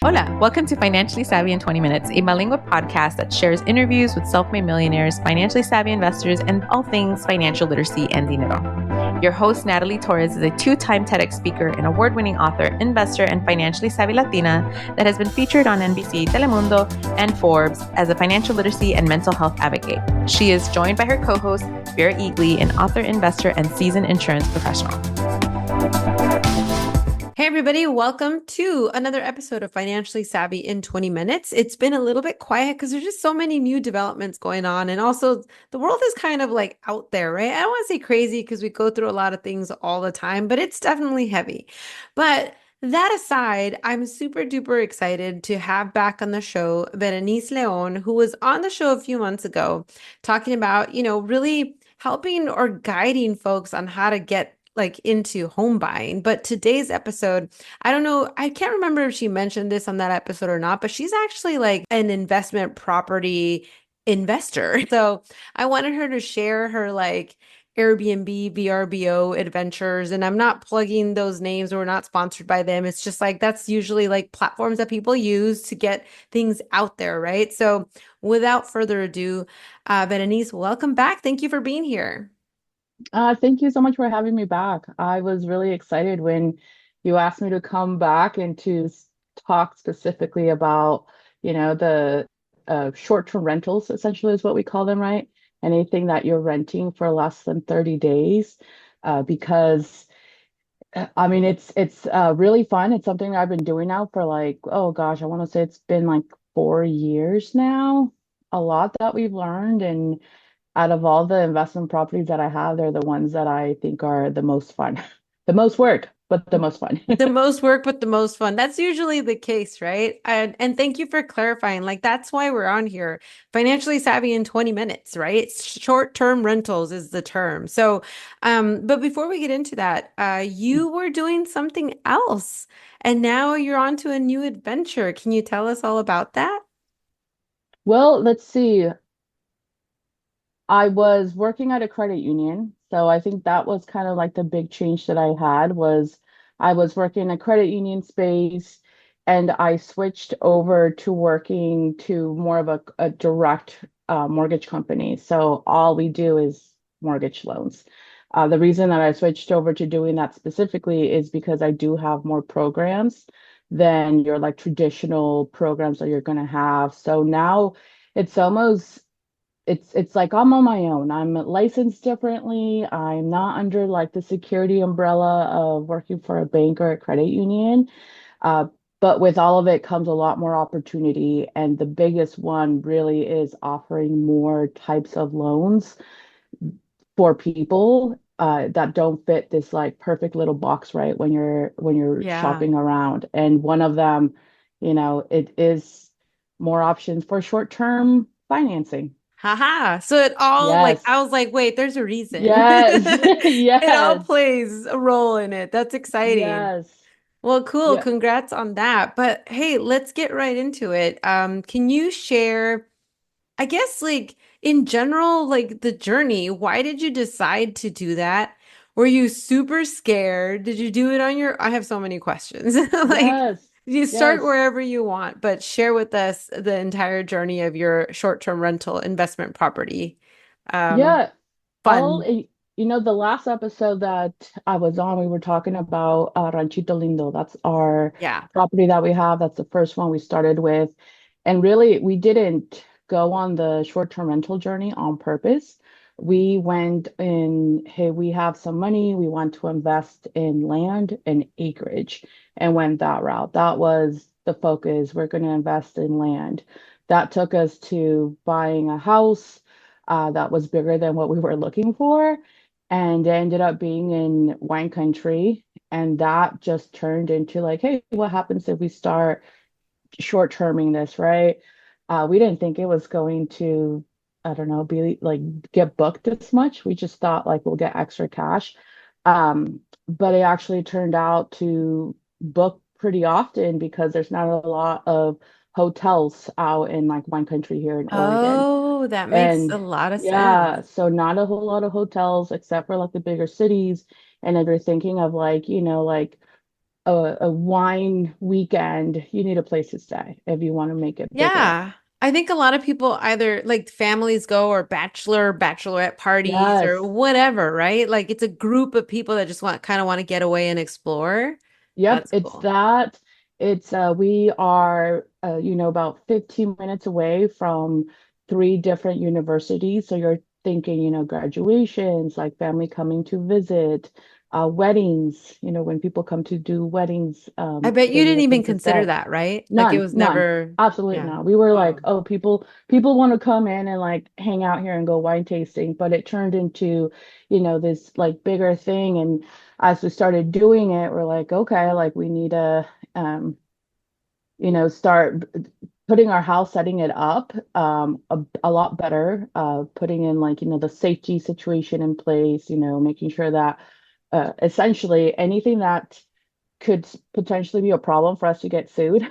Hola, welcome to Financially Savvy in 20 Minutes, a bilingual podcast that shares interviews with self-made millionaires, financially savvy investors, and all things financial literacy and dinero. Your host, Natalie Torres, is a two-time TEDx speaker and award-winning author, investor, and financially savvy Latina that has been featured on NBC, Telemundo, and Forbes as a financial literacy and mental health advocate. She is joined by her co-host, Vera Eagley, an author, investor, and seasoned insurance professional. Hey, everybody, welcome to another episode of Financially Savvy in 20 Minutes. It's been a little bit quiet because there's just so many new developments going on. And also, the world is kind of like out there, right? I don't want to say crazy because we go through a lot of things all the time, but it's definitely heavy. But that aside, I'm super duper excited to have back on the show Verenice Leon, who was on the show a few months ago, talking about, really helping or guiding folks on how to get into home buying. But today's episode, I don't know, I can't remember if she mentioned this on that episode or not, but she's actually like an investment property investor. So I wanted her to share her Airbnb, VRBO adventures. And I'm not plugging those names. We're not sponsored by them. It's just like that's usually like platforms that people use to get things out there, right? So without further ado, Berenice, welcome back. Thank you for being here. Thank you so much for having me back. I was really excited when you asked me to come back and to talk specifically about, the short-term rentals, essentially is what we call them, right? Anything that you're renting for less than 30 days, because I mean it's really fun. It's something that I've been doing now for like, oh gosh, I want to say it's been like 4 years now. A lot that we've learned, and out of all the investment properties that I have, they're the ones that I think are the most fun. The most work, but the most fun. The most work, but the most fun. That's usually the case, right? And thank you for clarifying. Like that's why we're on here. Financially savvy in 20 minutes, right? Short-term rentals is the term. So, but before we get into that, you were doing something else, and now you're on to a new adventure. Can you tell us all about that? Well, let's see. I was working at a credit union, so I think that was kind of like the big change that I had was I was working in a credit union space and I switched over to working to more of a direct mortgage company. So all we do is mortgage loans. The reason that I switched over to doing that specifically is because I do have more programs than your like traditional programs that you're going to have. So now it's almost it's like I'm on my own. I'm licensed differently. I'm not under like the security umbrella of working for a bank or a credit union. Uh, but with all of it comes a lot more opportunity. And the biggest one really is offering more types of loans for people that don't fit this like perfect little box, right? When you're Yeah. shopping around. And one of them, it is more options for short-term financing. Haha. So it all like Yes. I was like, wait, there's a reason. Yes. It all Yes. plays a role in it. That's exciting. Yes. Well, cool. Yeah. Congrats on that. But hey, let's get right into it. Can you share, I guess, like in general, like the journey? Why did you decide to do that? Were you super scared? Did you do it on your? I have so many questions. Like, Yes. you start Yes. wherever you want, but share with us the entire journey of your short-term rental investment property. Um, Yeah. All, Fun. the last episode that I was on, we were talking about Ranchito Lindo. That's our Yeah. property that we have. That's the first one we started with. And really, we didn't go on the short-term rental journey on purpose. We went in, hey, we have some money. We want to invest in land and acreage and went that route. That was the focus. We're going to invest in land. That took us to buying a house that was bigger than what we were looking for. And it ended up being in wine country. And that just turned into like, hey, what happens if we start short terming this, right? We didn't think it was going to, I don't know, be like get booked this much. We just thought like we'll get extra cash. But it actually turned out to book pretty often because there's not a lot of hotels out in like wine country here in Oregon. Oh, that makes And a lot of sense. yeah, so not a whole lot of hotels except for like the bigger cities. And if you're thinking of like, a wine weekend, you need a place to stay if you want to make it bigger. Yeah. I think a lot of people either like families go or bachelorette parties or Yes. whatever, right? Like it's a group of people that just want kind of want to get away and explore. Yep, That's it's cool. that. It's we are about 15 minutes away from three different universities. So you're thinking, graduations, like family coming to visit, weddings, when people come to do weddings, I bet they you need didn't a even place to consider stay. that, right? Like it None, was none. never, Absolutely yeah. not. We were like, Wow. oh, people want to come in and like hang out here and go wine tasting, but it turned into, this like bigger thing. And as we started doing it, we're like, okay, like we need to um, start putting our house, setting it up a lot better, putting in like, the safety situation in place, making sure that essentially anything that could potentially be a problem for us to get sued.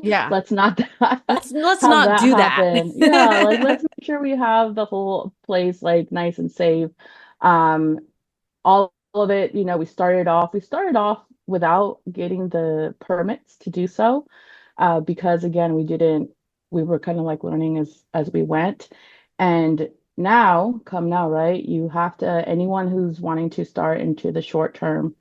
Yeah. Let's not Let's have not that do that. happen. Yeah, like let's make sure we have the whole place like nice and safe. Um, all of it, we started off without getting the permits to do so, because again, we were kind of like learning as we went. And now, right, you have to, anyone who's wanting to start into the short term,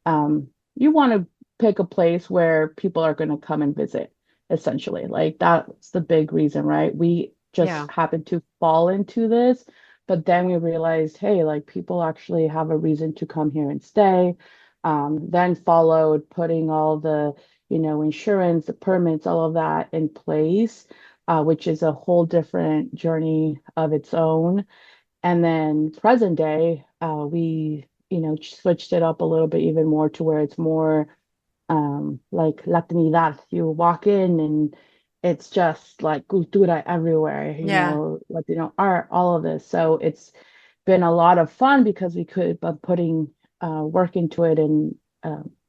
you want to pick a place where people are going to come and visit, essentially. Like that's the big reason, right? We Yeah. just happened to fall into this, but then we realized, hey, like people actually have a reason to come here and stay. Then followed putting all the, insurance, the permits, all of that in place, which is a whole different journey of its own. And then present day, we, switched it up a little bit even more to where it's more like Latinidad. You walk in and it's just like cultura everywhere, Yeah. Latino art, all of this. So it's been a lot of fun because we could be putting work into it, and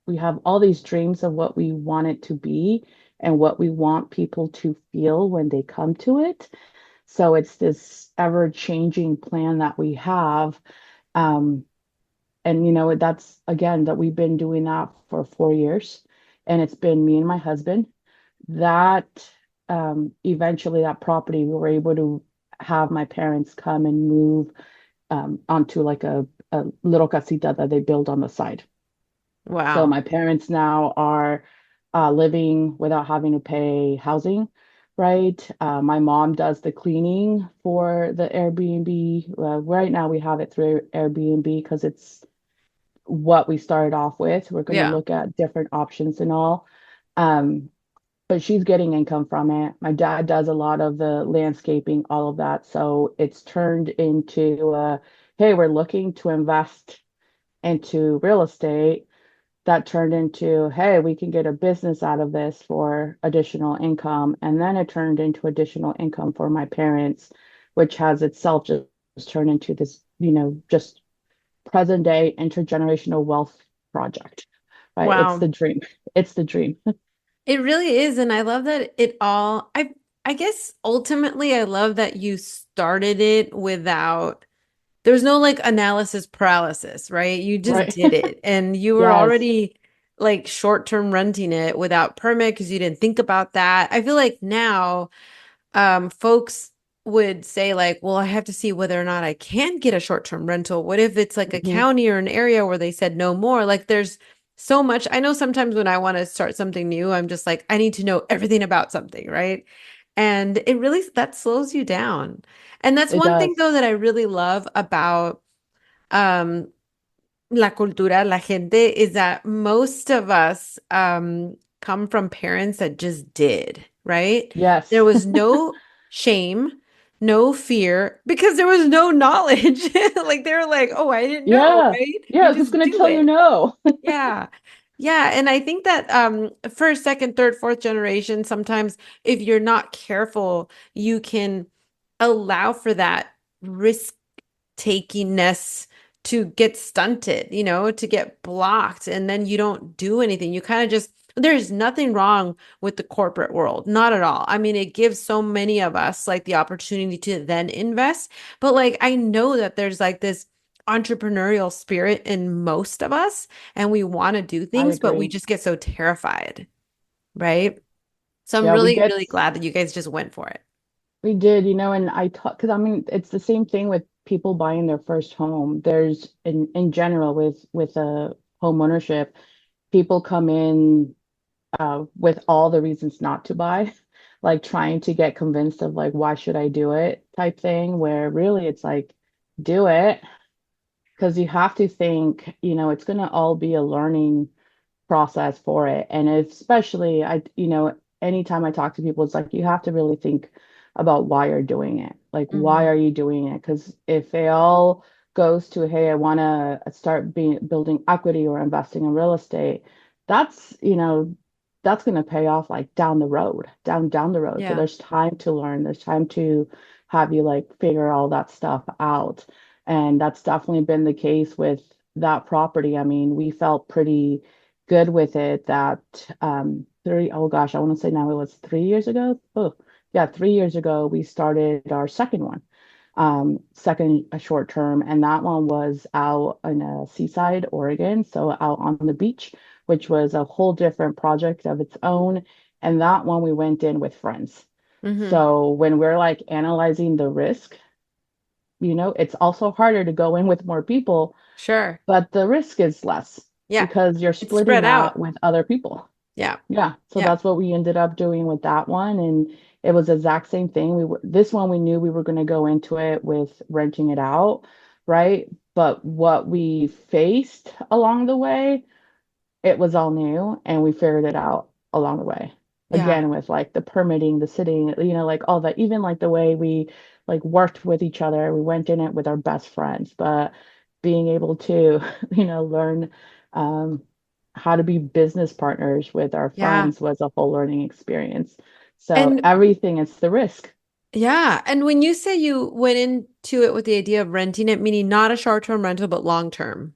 we have all these dreams of what we want it to be and what we want people to feel when they come to it. So it's this ever-changing plan that we have. Um, and that's again that we've been doing that for 4 years, and it's been me and my husband that eventually that property we were able to have my parents come and move onto like a little casita that they build on the side. So Wow. my parents now are living without having to pay housing, right? My mom does the cleaning for the Airbnb. Right now we have it through Airbnb because it's what we started off with. We're going to Yeah. look at different options and all. Um, but she's getting income from it. My dad does a lot of the landscaping, all of that. So it's turned into, hey, we're looking to invest into real estate. That turned into, hey, we can get a business out of this for additional income. And then it turned into additional income for my parents, which has itself just turned into this, just present day intergenerational wealth project, right? It's the Wow. dream. It's the dream. It really is. And I love that it all, I guess ultimately I love that you started it without, there was no like analysis paralysis, right? You just Right. did it and you were Yes. already like short-term renting it without permit because you didn't think about that. I feel like now folks would say like, well, I have to see whether or not I can get a short-term rental. What if it's like a Hmm. county or an area where they said no more? Like there's so much. I know sometimes when I want to start something new, I'm just like, I need to know everything about something, right? And it really that slows you down. And that's It one thing does. though that I really love about um la cultura, la gente, is that most of us come from parents that just did, right? There Yes. was no shame, no fear, because there was no knowledge. Like they were like, oh, I didn't know, Yeah. right? You Yeah. Who's just going to do tell you it. no? Yeah. Yeah. And I think that first, second, third, fourth generation, sometimes if you're not careful, you can allow for that risk takiness to get stunted, to get blocked, and then you don't do anything. You kind of just, there's nothing wrong with the corporate world, not at all. I mean, it gives so many of us like the opportunity to then invest, but like I know that there's like this entrepreneurial spirit in most of us, and we want to do I things, but we agree. just get so terrified, right? So I'm Yeah, we really, get really glad that you guys just went for it. we did, and I talk because I mean it's the same thing with people buying their first home. There's in general with home ownership, people come in with all the reasons not to buy, like trying to get convinced of like why should I do it type thing, where really it's like do it because you have to think, it's gonna all be a learning process for it. And especially, anytime I talk to people, it's like you have to really think about why you're doing it. Like, why Hmm. are you doing it? Because if it all goes to, hey, I want to start building equity or investing in real estate, that's, that's going to pay off like down the road, down the road. So Yeah. there's time to learn. There's time to have you like figure all that stuff out. And that's definitely been the case with that property. I mean, we felt pretty good with it that oh gosh, I want to say now it was 3 years ago. Oh, yeah, 3 years ago we started our second one, second a short term, and that one was out in Seaside, Oregon, so out on the beach, which was a whole different project of its own. And that one we went in with friends. Hmm. So when we're like analyzing the risk, it's also harder to go in with more people, Sure. but the risk is less Yeah. because you're It's splitting spread that out. with other people. Yeah. Yeah, so Yeah. that's what we ended up doing with that one, and it was the exact same thing. This one we knew we were going to go into it with renting it out, right? But what we faced along the way, it was all new, and we figured it out along the way. Yeah. Again, with like the permitting, the sitting, like all that, even like the way we like worked with each other. We went in it with our best friends, but being able to, learn um, how to be business partners with our Yeah. friends was a whole learning experience. So And everything is the risk. yeah. And when you say you went into it with the idea of renting it, meaning not a short-term rental, but long-term.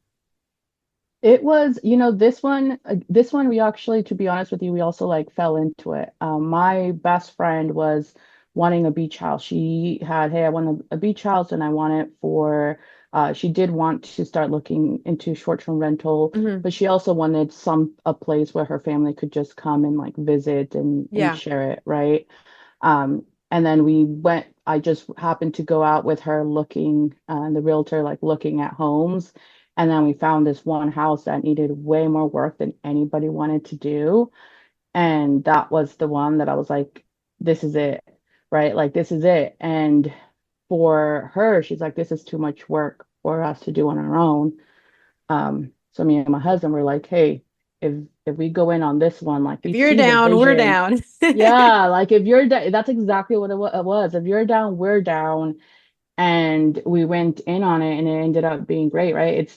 It was, this one we actually, to be honest with you, we also like fell into it. My best friend was wanting a beach house. She had, hey, I want a beach house and I want it for, she did want to start looking into short-term rental, Hmm. but she also wanted a place where her family could just come and like visit and Yeah. share it, right? And then I just happened to go out with her looking, the realtor, like looking at homes. And then we found this one house that needed way more work than anybody wanted to do. And that was the one that I was like, this is it, right? Like, this is it. And for her, she's like, this is too much work for us to do on our own. So me and my husband were like, hey, if we go in on this one, like we If you're see the down, we're vision. down. Yeah, like if you're down, that's exactly what it was. If you're down, we're down. And we went in on it and it ended up being great, right?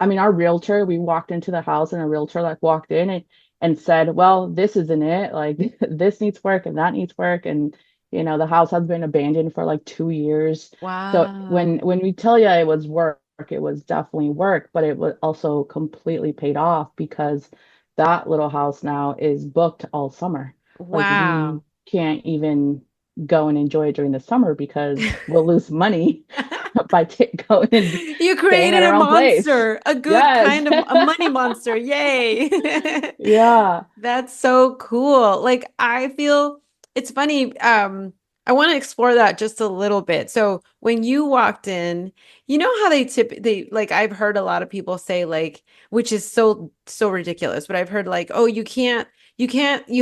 I mean, our realtor, we walked into the house and a realtor like walked in and said, well, this isn't it. Like this needs work and that needs work. And the house has been abandoned for like 2 years. So Wow. when we tell you it was work, it was definitely work, but it was also completely paid off because that little house now is booked all summer. Like we Wow. can't even go and enjoy it during the summer because we'll lose money by going and You staying at created a our own place. monster, a good Yes. kind of a money monster. Yay. Yeah. That's so cool. Like I feel it's funny. I want to explore that just a little bit. So when you walked in, you know how they like I've heard a lot of people say like, which is so ridiculous, but I've heard like, oh, you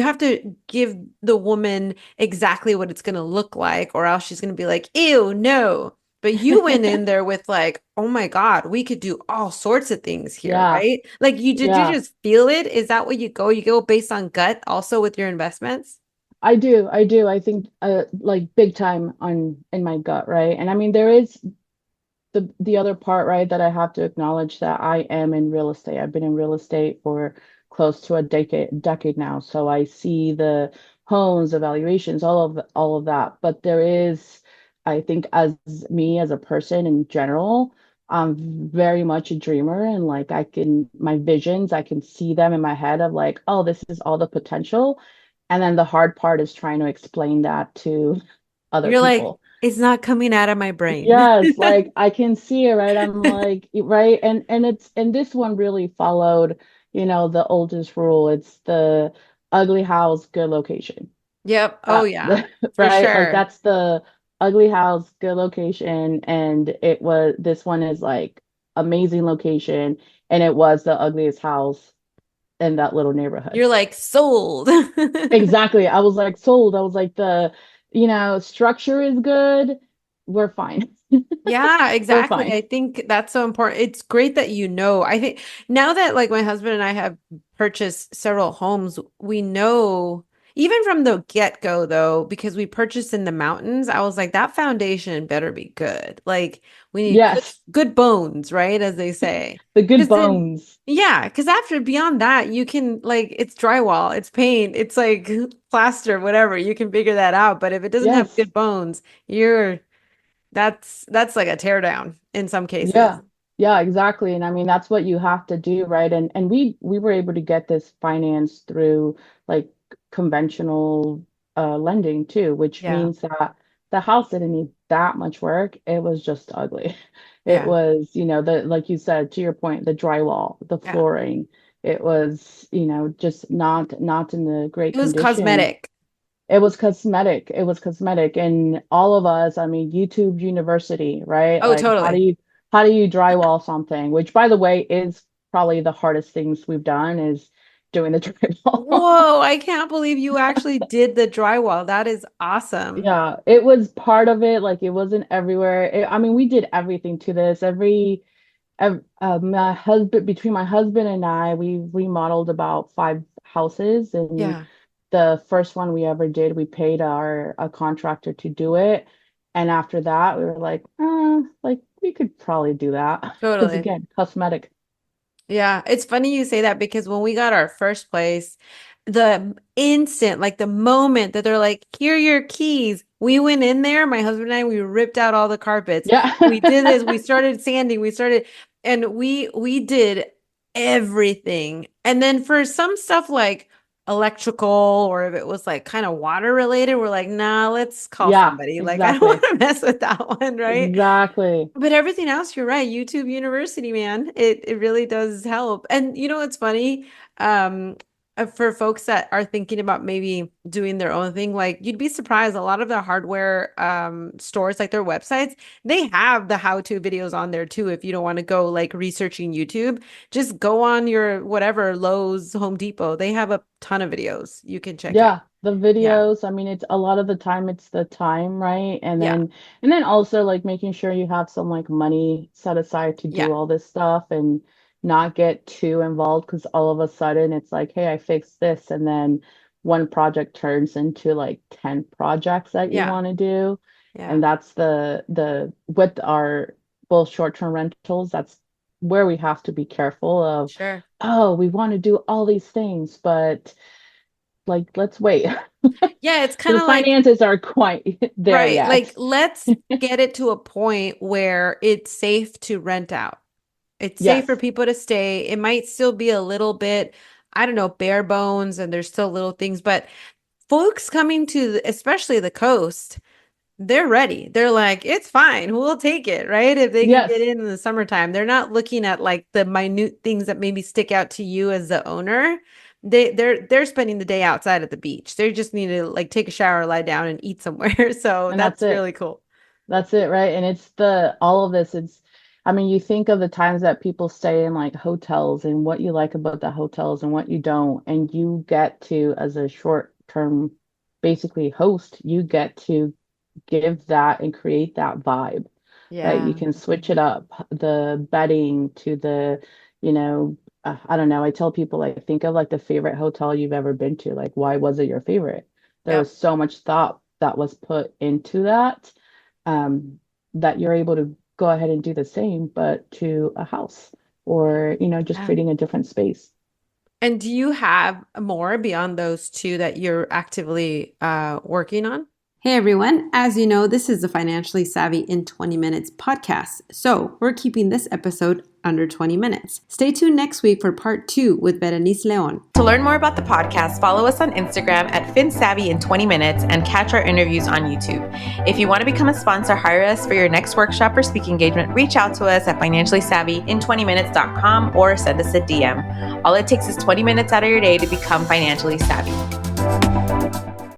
have to give the woman exactly what it's gonna look like, or else she's gonna be like, ew, no. But you went in there with like, oh my God, we could do all sorts of things here, Yeah. right? Like did you Yeah. just feel it? Is that what you go? You go based on gut also with your investments? I do. I do. I think like big time on in my gut, right? And I mean there is the other part, right, that I have to acknowledge that I am in real estate. I've been in real estate for close to a decade now. So I see the homes, evaluations, all of that. But there is, I think, as me as a person in general, I'm very much a dreamer and like my visions, I can see them in my head of like, oh, this is all the potential. And then the hard part is trying to explain that to other You're like, people. it's not coming out of my brain. Yes, like I can see it, right? I'm like, right, and it's and this one really followed, the oldest rule. It's the ugly house, good location. Yep. Oh That yeah, for right? Like sure. that's the ugly house, good location, and it was this one is like amazing location, and it was the ugliest house in that little neighborhood. You're like sold. Exactly. I was like sold. I was like structure is good. We're fine. Yeah, We're exactly. fine. I think that's so important. It's great that you know. I think now that like my husband and I have purchased several homes, we know even from the get-go though, because we purchased in the mountains, I was like that foundation better be good. Like we need Yes, good bones, right? As they say. the good Because then bones. yeah, because after beyond that, you can like it's drywall, it's paint, it's like plaster, whatever. You can figure that out. But if it doesn't have Yes. good bones, you're that's like a tear down in some cases. Yeah. Yeah, exactly. And I mean that's what you have to do, right? And we were able to get this financed through like conventional lending too, which Yeah. means that the house didn't need that much work. It was just ugly. It Yeah. was, the like you said, to your point, the drywall, the Yeah. flooring. It was, just not in the great It was condition. cosmetic. It was cosmetic. It was cosmetic. And all of us, I mean, YouTube University, right? Oh, Like totally. how do you drywall something? Which by the way is probably the hardest things we've done is doing the drywall. Whoa, I can't believe you actually did the drywall. That is awesome. Yeah, it was part of it. Like it wasn't everywhere. I mean, we did everything to this. My husband, between my husband and I, we remodeled about 5 houses, and Yeah, the first one we ever did, we paid our a contractor to do it, and after that, we were like we could probably do that because totally. again, cosmetic. Yeah, it's funny you say that because when we got our first place, the instant, like the moment that they're like, here are your keys, we went in there, my husband and I, we ripped out all the carpets. Yeah, We did this, we started sanding, and we did everything. And then for some stuff like electrical or if it was like kind of water related, we're like, nah, let's call yeah, somebody. Like, I don't want exactly, to mess with that one, right? exactly. But everything else, you're right. YouTube University, man, it really does help. And you know what's funny? Um, for folks that are thinking about maybe doing their own thing, like you'd be surprised. A lot of the hardware stores, like their websites, they have the how-to videos on there too. If you don't want to go like researching YouTube, just go on your whatever Lowe's, Home Depot. They have a ton of videos you can check out. Yeah, the Yeah, videos, I mean, it's a lot of the time it's the time, right? And yeah, then also like making sure you have some like money set aside to yeah, do all this stuff and not get too involved because all of a sudden it's like, hey, I fixed this, and then one project turns into like 10 projects that you yeah, want to do. yeah. And that's the with our both short-term rentals, that's where we have to be careful of, Sure. oh, we want to do all these things, but like let's wait. Yeah, it's kind The of like finances are quite there right. Like, yet. let's get it to a point where it's safe to rent out. It's safe for Yes. people to stay. It might still be a little bit, I don't know, bare bones, and there's still little things, but folks coming to, especially the coast, they're ready. They're like, it's fine. We'll take it, right? If they can get Yes. in the summertime. They're not looking at like the minute things that maybe stick out to you as the owner. They're spending the day outside at the beach. They just need to like take a shower, lie down, and eat somewhere. So And that's that's it. really cool. That's it, right? And it's the all of this, it's I mean, you think of the times that people stay in like hotels and what you like about the hotels and what you don't, and you get to, as a short-term basically host, you get to give that and create that vibe, right? You Yeah. can switch it up, the bedding to the, you know, I don't know. I tell people like think of like the favorite hotel you've ever been to. Like, why was it your favorite? There Yep. was so much thought that was put into that, that you're able to go ahead and do the same, but to a house or, just Yeah. creating a different space. And do you have more beyond those two that you're actively working on? Hey everyone, as you know, this is the Financially Savvy in 20 Minutes podcast. So we're keeping this episode under 20 minutes. Stay tuned next week for part 2 with Verenice Leon. To learn more about the podcast, follow us on Instagram at FinSavvy in 20 minutes and catch our interviews on YouTube. If you want to become a sponsor, hire us for your next workshop or speaking engagement, reach out to us at financiallysavvyin20minutes.com or send us a DM. All it takes is 20 minutes out of your day to become financially savvy.